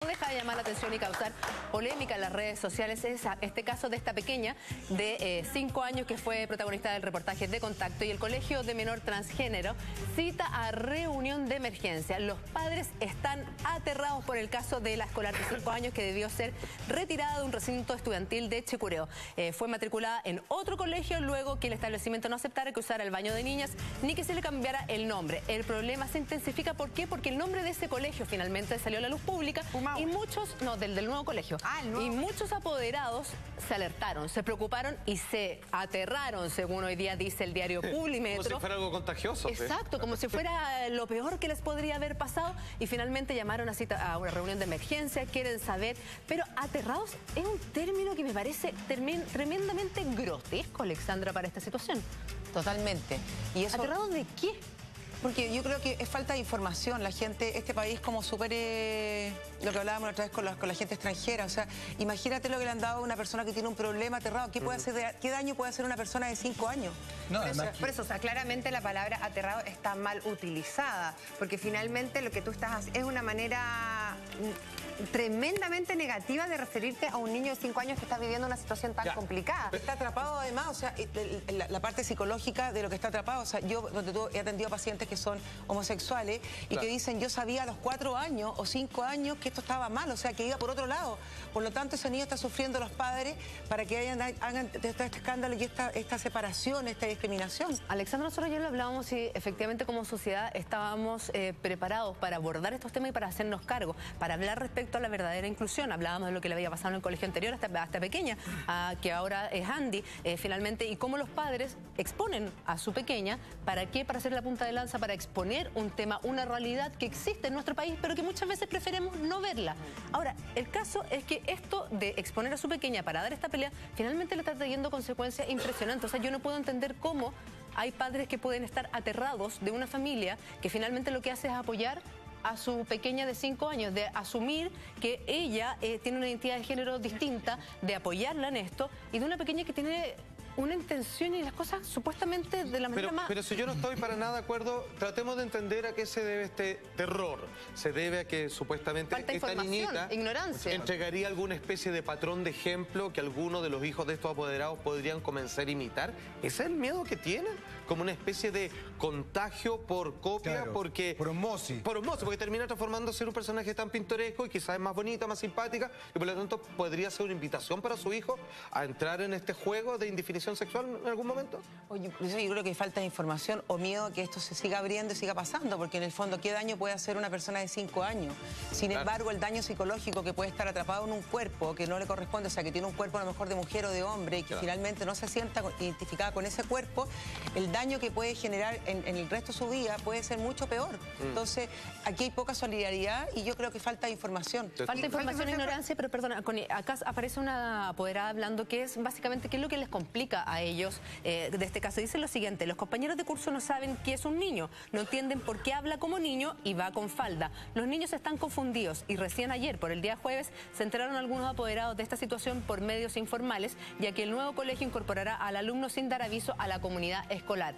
No deja de llamar la atención y causar polémica en las redes sociales es este caso de esta pequeña de 5 años que fue protagonista del reportaje de Contacto, y el Colegio de Menor Transgénero cita a reunión de emergencia. Los padres están aterrados por el caso de la escolar de 5 años que debió ser retirada de un recinto estudiantil de Chicureo. Fue matriculada en otro colegio luego que el establecimiento no aceptara que usara el baño de niñas ni que se le cambiara el nombre. El problema se intensifica, ¿por qué? Porque el nombre de ese colegio finalmente salió a la luz pública. Y muchos, del nuevo colegio. Y muchos apoderados se alertaron, se preocuparon y se aterraron, según hoy día dice el diario Publimetro. Como si fuera algo contagioso. Exacto, como si fuera lo peor que les podría haber pasado, y finalmente llamaron a una reunión de emergencia, quieren saber, pero aterrados es un término que me parece tremendamente grotesco, Alexandra, para esta situación. Totalmente. ¿Y eso... ¿Aterrados de qué? Porque yo creo que es falta de información. La gente, este país como súper, lo que hablábamos la otra vez con la gente extranjera. O sea, imagínate lo que le han dado a una persona que tiene un problema aterrado. ¿Qué puede hacer, qué daño puede hacer una persona de 5 años? No, por eso, o sea, claramente la palabra aterrado está mal utilizada, porque finalmente lo que tú estás haciendo es una manera tremendamente negativa de referirte a un niño de 5 años que está viviendo una situación tan complicada. Está atrapado además, o sea, la parte psicológica de lo que está atrapado. O sea, yo he atendido pacientes que son homosexuales y que dicen, yo sabía a los 4 años o 5 años que esto estaba mal, o sea, que iba por otro lado. Por lo tanto, ese niño está sufriendo los padres para que hagan todo este escándalo y esta separación, esta discriminación. Alexandra, nosotros ayer lo hablábamos y efectivamente como sociedad estábamos preparados para abordar estos temas y para hacernos cargo, para hablar respecto a la verdadera inclusión. Hablábamos de lo que le había pasado en el colegio anterior a esta pequeña, que ahora es Andy, finalmente, y cómo los padres exponen a su pequeña. ¿Para qué? Para hacer la punta de lanza, para exponer un tema, una realidad que existe en nuestro país, pero que muchas veces preferimos no verla. Ahora, el caso es que esto de exponer a su pequeña para dar esta pelea, finalmente le está trayendo consecuencias impresionantes. O sea, yo no puedo entender cómo hay padres que pueden estar aterrados de una familia que finalmente lo que hace es apoyar a su pequeña de 5 años, de asumir que ella tiene una identidad de género distinta, de apoyarla en esto, y de una pequeña que tiene una intención y las cosas supuestamente de la manera más... Pero si yo no estoy para nada de acuerdo, tratemos de entender a qué se debe este terror. Se debe a que supuestamente falta esta niñita ignorancia. ¿Entregaría alguna especie de patrón de ejemplo que alguno de los hijos de estos apoderados podrían comenzar a imitar? ¿Ese es el miedo que tienen? Como una especie de contagio por copia, claro, porque... Por osmosis. Por osmosis, porque termina transformándose en un personaje tan pintoresco y quizás es más bonita, más simpática, y por lo tanto podría ser una invitación para su hijo a entrar en este juego de indefinición sexual en algún momento. Oye, yo creo que hay falta de información o miedo a que esto se siga abriendo y siga pasando, porque en el fondo, ¿qué daño puede hacer una persona de 5 años? Sin embargo, el daño psicológico que puede estar atrapado en un cuerpo que no le corresponde, o sea, que tiene un cuerpo a lo mejor de mujer o de hombre y que finalmente no se sienta identificada con ese cuerpo, el daño que puede generar en el resto de su vida puede ser mucho peor. Entonces, aquí hay poca solidaridad y yo creo que falta información. Falta información e ignorancia, pero perdona, acá aparece una apoderada hablando que es básicamente qué es lo que les complica a ellos de este caso. Dice lo siguiente: los compañeros de curso no saben qué es un niño, no entienden por qué habla como niño y va con falda. Los niños están confundidos y recién ayer, por el día jueves, se enteraron algunos apoderados de esta situación por medios informales, ya que el nuevo colegio incorporará al alumno sin dar aviso a la comunidad escolar.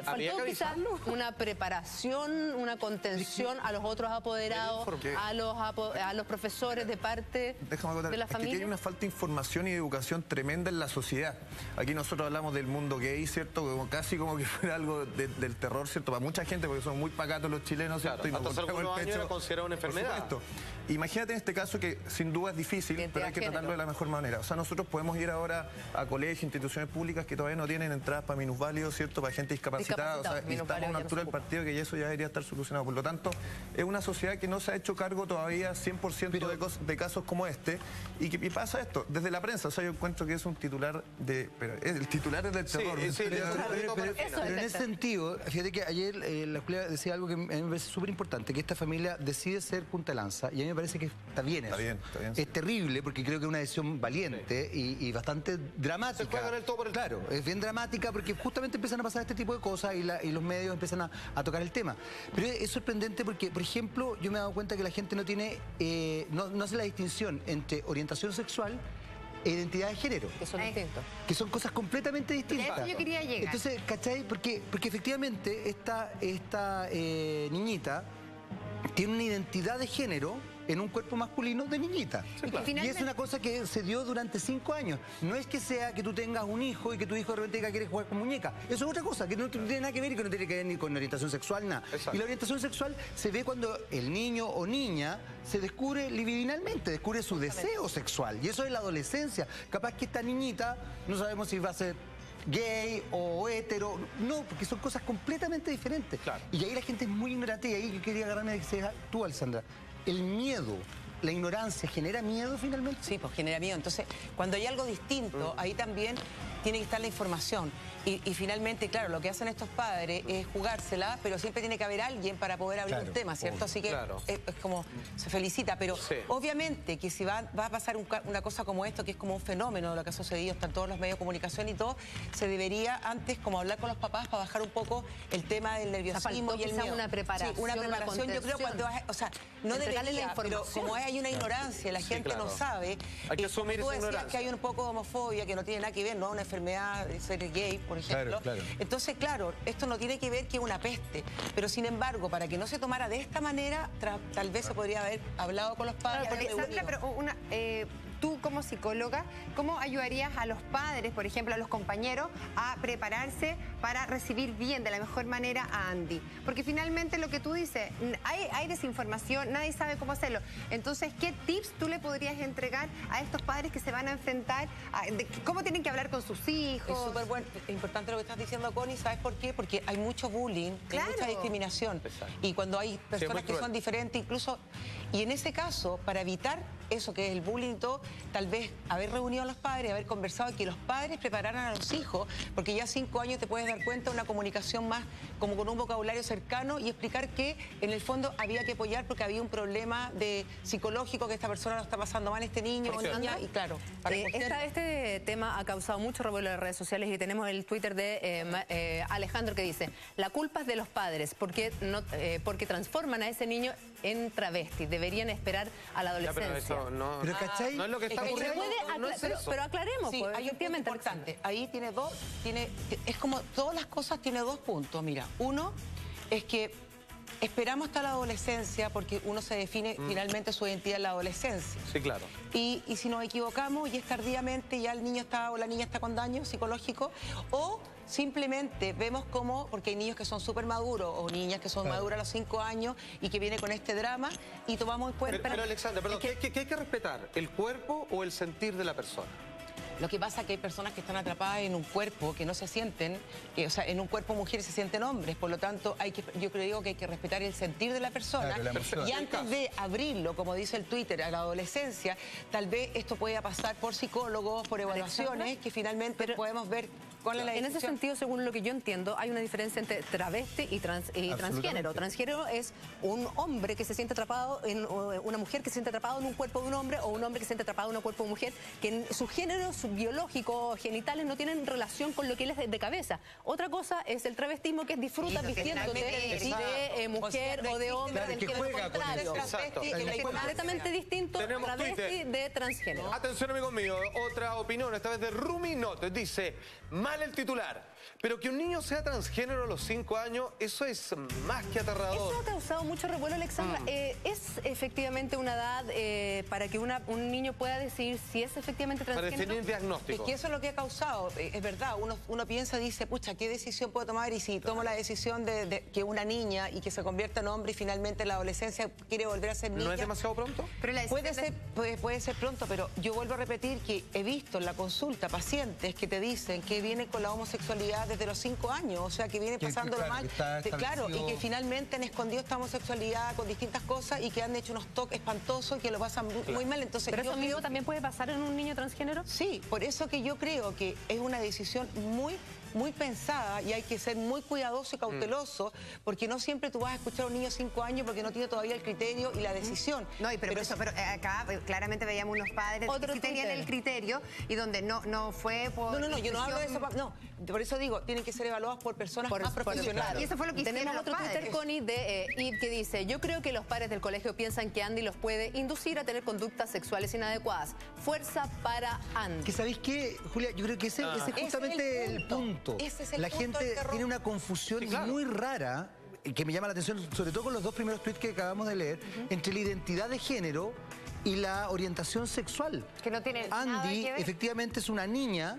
Faltó quizás una preparación, una contención a los otros apoderados, a los profesores de parte de la familia. Es que hay una falta de información y de educación tremenda en la sociedad. Aquí nosotros hablamos del mundo gay, ¿cierto? Como casi como que fuera algo del terror, ¿cierto? Para mucha gente, porque son muy pacatos los chilenos, ¿cierto? Claro, y hasta hace algunos años era considerado una enfermedad. Por supuesto. Imagínate en este caso que sin duda es difícil, pero hay que tratarlo de la mejor manera. O sea, nosotros podemos ir ahora a colegios, instituciones públicas que todavía no tienen entradas para minusválidos, ¿cierto? Para gente discapacitada. O sea, y estamos a una altura del partido que eso ya debería estar solucionado. Por lo tanto, es una sociedad que no se ha hecho cargo todavía 100% de casos como este. Y pasa esto, desde la prensa. O sea, yo encuentro que es un titular de... Pero el titular es del terror. Pero en ese sentido, fíjate que ayer la escuela decía algo que a mí me parece súper importante, que esta familia decide ser punta de lanza, y a mí me parece que está bien eso. Está bien. Es terrible, porque creo que es una decisión valiente y bastante dramática. Se juegan el todo por el... Claro, es bien dramática porque justamente empiezan a pasar este tipo de cosas y los medios empiezan a tocar el tema. Pero es sorprendente porque, por ejemplo, yo me he dado cuenta que la gente no tiene, no hace la distinción entre orientación sexual e identidad de género. Que son distintos. Que son cosas completamente distintas. A eso yo quería llegar. Entonces, ¿cachai? Porque efectivamente esta niñita tiene una identidad de género en un cuerpo masculino de niñita. Sí, claro. Y es una cosa que se dio durante 5 años. No es que sea que tú tengas un hijo y que tu hijo de repente diga que quiere jugar con muñeca. Eso es otra cosa, que no tiene nada que ver y que no tiene que ver ni con orientación sexual, nada. Exacto. Y la orientación sexual se ve cuando el niño o niña se descubre libidinalmente, descubre su deseo sexual. Y eso es la adolescencia. Capaz que esta niñita, no sabemos si va a ser gay o hetero, no, porque son cosas completamente diferentes. Claro. Y ahí la gente es muy ignorante y ahí yo quería agarrarme de que sea tú, Alessandra. El miedo, la ignorancia, ¿genera miedo finalmente? Sí, pues genera miedo. Entonces, cuando hay algo distinto, ahí también tiene que estar la información. Y finalmente, claro, lo que hacen estos padres es jugársela, pero siempre tiene que haber alguien para poder abrir un tema, ¿cierto? Así que es como, se felicita, pero obviamente que si va a pasar una cosa como esto, que es como un fenómeno, lo que ha sucedido, están todos los medios de comunicación y todo, se debería antes como hablar con los papás para bajar un poco el tema del nerviosismo y el miedo. Una preparación, sí, una preparación, yo creo, cuando o sea, no debería, pero como hay una ignorancia, la gente no sabe. Hay que asumir esa ignorancia. Que hay un poco de homofobia, que no tiene nada que ver, no una enfermedad de ser gay, por ejemplo. Claro. Entonces, claro, esto no tiene que ver que es una peste, pero sin embargo, para que no se tomara de esta manera, tal vez se podría haber hablado con los padres. Alessandra, pero tú como psicóloga, ¿cómo ayudarías a los padres, por ejemplo, a los compañeros, a prepararse para recibir bien, de la mejor manera, a Andy? Porque finalmente lo que tú dices, hay desinformación, nadie sabe cómo hacerlo. Entonces, ¿qué tips tú le podrías entregar a estos padres que se van a enfrentar? ¿Cómo tienen que hablar con sus hijos? Es súper bueno, es importante lo que estás diciendo, Connie, ¿sabes por qué? Porque hay mucho bullying, hay mucha discriminación. Exacto. Y cuando hay personas que son diferentes, incluso... Y en ese caso, para evitar eso que es el bullying y todo, tal vez haber reunido a los padres, haber conversado y que los padres prepararan a los hijos, porque ya 5 años te puedes dar cuenta de una comunicación más como con un vocabulario cercano y explicar que en el fondo había que apoyar porque había un problema psicológico, que esta persona lo está pasando mal, este niño o niña, y claro. Este tema ha causado mucho revuelo en las redes sociales y tenemos el Twitter de Alejandro que dice: la culpa es de los padres porque transforman a ese niño en travesti, deberían esperar a la adolescencia. Pero ¿cachai? No es lo que está ocurriendo. Pero aclaremos, sí, pues, hay un punto efectivamente. importante. Ahí es como todas las cosas, tiene 2 puntos. Mira, uno es que esperamos hasta la adolescencia porque uno se define finalmente su identidad en la adolescencia. Sí, claro. Y si nos equivocamos y es tardíamente, ya el niño está o la niña está con daño psicológico, o simplemente vemos cómo, porque hay niños que son súper maduros o niñas que son maduras a los 5 años y que viene con este drama y tomamos en cuenta... Pero Alexandra, perdón, ¿qué hay que respetar? ¿El cuerpo o el sentir de la persona? Lo que pasa es que hay personas que están atrapadas en un cuerpo que no se sienten, o sea, en un cuerpo mujeres se sienten hombres, por lo tanto yo creo que hay que respetar el sentir de la persona. Claro, y antes de abrirlo, como dice el Twitter, a la adolescencia, tal vez esto pueda pasar por psicólogos, por evaluaciones, que finalmente podemos ver cuál es la decisión. En ese sentido, según lo que yo entiendo, hay una diferencia entre travesti y transgénero. Transgénero es un hombre que se siente atrapado en una mujer que se siente atrapado en un cuerpo de un hombre, o un hombre que se siente atrapado en un cuerpo de mujer, que en su género, su biológico, genitales, no tienen relación con lo que él es de cabeza. Otra cosa es el travestismo, que es disfruta vistiéndote de mujer o de hombre, del género contrario. Es completamente distinto travesti de transgénero. Atención, amigos míos, otra opinión, esta vez de Ruminot. Dice: mal el titular, pero que un niño sea transgénero a los 5 años, eso es más que aterrador. Eso ha causado mucho revuelo, Alexandra. ¿Es efectivamente una edad para que un niño pueda decidir si es efectivamente transgénero? Para definir diagnóstico. Es que eso es lo que ha causado, es verdad, uno piensa, dice, pucha, ¿qué decisión puedo tomar? Y si tomo la decisión de que una niña y que se convierta en hombre y finalmente en la adolescencia quiere volver a ser niña... ¿No es demasiado pronto? Pero puede ser pronto, pero yo vuelvo a repetir que he visto en la consulta pacientes que te dicen que vienen con la homosexualidad desde los 5 años, o sea, que viene pasándolo mal, claro, y que finalmente han escondido esta homosexualidad con distintas cosas y que han hecho unos toques espantosos y que lo pasan muy mal. Entonces, ¿pero eso mismo también puede pasar en un niño transgénero? Sí, por eso que yo creo que es una decisión muy pensada y hay que ser muy cuidadoso y cauteloso, porque no siempre tú vas a escuchar a un niño de 5 años porque no tiene todavía el criterio y la decisión. No, pero acá claramente veíamos unos padres que sí tenían el criterio y donde no fue por... No, yo no hablo de eso, no, por eso digo, tienen que ser evaluados por personas más profesionales. Y eso fue lo que hicieron Tenemos otro Twitter, Connie, de Id, que dice: yo creo que los padres del colegio piensan que Andy los puede inducir a tener conductas sexuales inadecuadas. Fuerza para Andy. ¿Que sabéis qué, Julia? Yo creo que ese es justamente el punto. Ese es el La punto gente tiene una confusión muy rara que me llama la atención, sobre todo con los dos primeros tweets que acabamos de leer, entre la identidad de género y la orientación sexual. Que no tiene nada Andy, que ver. efectivamente, es una niña,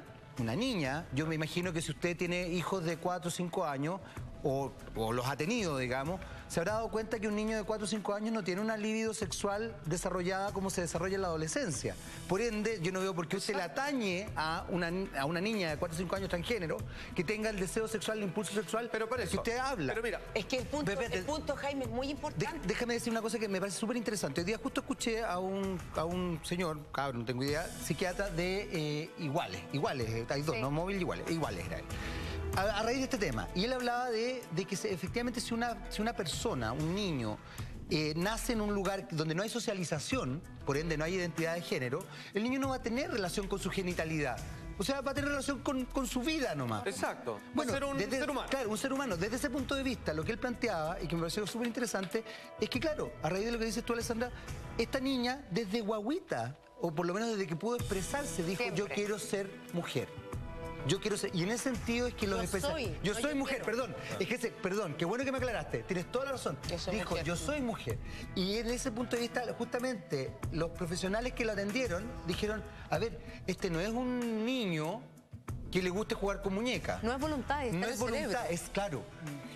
yo me imagino que si usted tiene hijos de 4 o 5 años, o los ha tenido, digamos, se habrá dado cuenta que un niño de 4 o 5 años no tiene una libido sexual desarrollada como se desarrolla en la adolescencia. Por ende, yo no veo por qué usted le atañe a una niña de 4 o 5 años transgénero que tenga el deseo sexual, el impulso sexual, pero para eso, que usted habla. Pero mira, es que el punto, Jaime, es muy importante. Déjame decir una cosa que me parece súper interesante. Hoy día justo escuché a un señor, cabrón, no tengo idea, psiquiatra de iguales, hay dos, sí. no móvil iguales era él. A raíz de este tema, y él hablaba de que efectivamente si una persona, un niño, nace en un lugar donde no hay socialización, por ende no hay identidad de género, el niño no va a tener relación con su genitalidad. O sea, va a tener relación con su vida nomás. Exacto. Bueno, va a ser un ser humano. Claro, un ser humano. Desde ese punto de vista, lo que él planteaba, y que me pareció súper interesante, es que, claro, a raíz de lo que dices tú, Alessandra, esta niña, desde guaguita, o por lo menos desde que pudo expresarse, dijo, Siempre. yo quiero ser mujer. Yo quiero ser, y en ese sentido es que los especialistas... Yo soy mujer, perdón, perdón, qué bueno que me aclaraste, tienes toda la razón. Dijo, yo soy mujer. Y en ese punto de vista, justamente, los profesionales que lo atendieron dijeron, a ver, este no es un niño que le guste jugar con muñecas. No es voluntad, está no en es el cerebro. voluntad, es claro.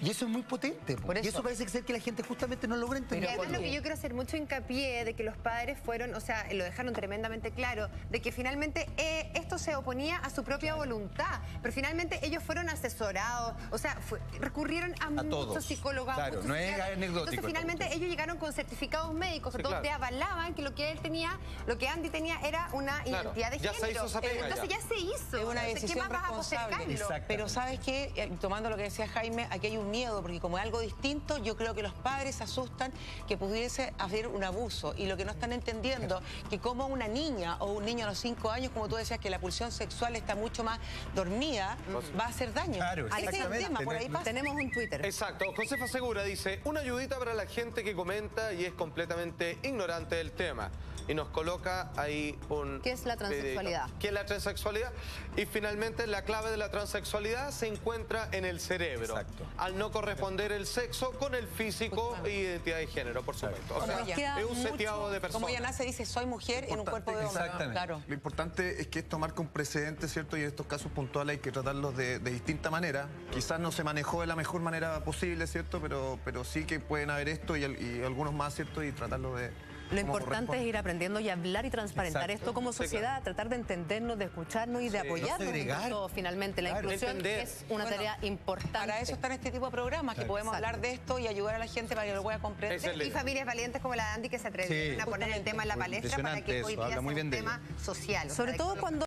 Y eso es muy potente. Por eso. Y eso parece ser que la gente justamente no logra entender. Y además lo que yo quiero hacer mucho hincapié de que los padres fueron, o sea, lo dejaron tremendamente claro, de que finalmente esto se oponía a su propia voluntad, pero finalmente ellos fueron asesorados, o sea, recurrieron a muchos todos. psicólogos. Claro, muchos no es psiquiatras. anecdótico. Entonces finalmente ellos llegaron con certificados médicos Sí, donde claro. avalaban que lo que él tenía, lo que Andy tenía era una identidad de ya género. se hizo esa pega Entonces ya se hizo. Es una Entonces, ¿qué decisión más vas a responsable. postergarlo? Pero ¿sabes qué? Tomando lo que decía Jaime, aquí hay un miedo, porque como es algo distinto, yo creo que los padres se asustan que pudiese haber un abuso. Y lo que no están entendiendo, que como una niña o un niño a los 5 años, como tú decías, que la pulsión sexual está mucho más dormida, va a hacer daño. Claro, ese es el exactamente. tema, por ahí pasa. Tenemos un Twitter. Exacto. Josefa Segura dice, una ayudita para la gente que comenta y es completamente ignorante del tema. Y nos coloca ahí un... ¿Qué es la transexualidad? ¿Qué es la transexualidad? Y finalmente la clave de la transexualidad se encuentra en el cerebro. Exacto. Al no corresponder el sexo con el físico e identidad de género, por supuesto. O sea, Como ella. es un seteado de personas. Como ella nace, dice, soy mujer en un cuerpo de hombre. Exactamente. Claro. Lo importante es que esto marca un precedente, ¿cierto? Y en estos casos puntuales hay que tratarlos de distinta manera. Quizás no se manejó de la mejor manera posible, ¿cierto? Pero sí que pueden haber esto y algunos más, ¿cierto? Y tratarlo de... Lo importante es ir aprendiendo y hablar y transparentar Exacto. esto como Sí, sociedad, tratar de entendernos, de escucharnos y de apoyarnos. no segregar. entre todos. Finalmente, la Claro. inclusión Entender. es una Bueno, tarea importante. Para eso están este tipo de programas, que podemos Exacto. hablar de esto y ayudar a la gente para que lo pueda comprender. Esa es la Y idea. familias valientes como la de Andy que se atrevieron Sí. a poner el tema en la palestra para que Impresionante hoy eso, día habla sea muy un bien de tema social. o sea, Sobre de todo que- cuando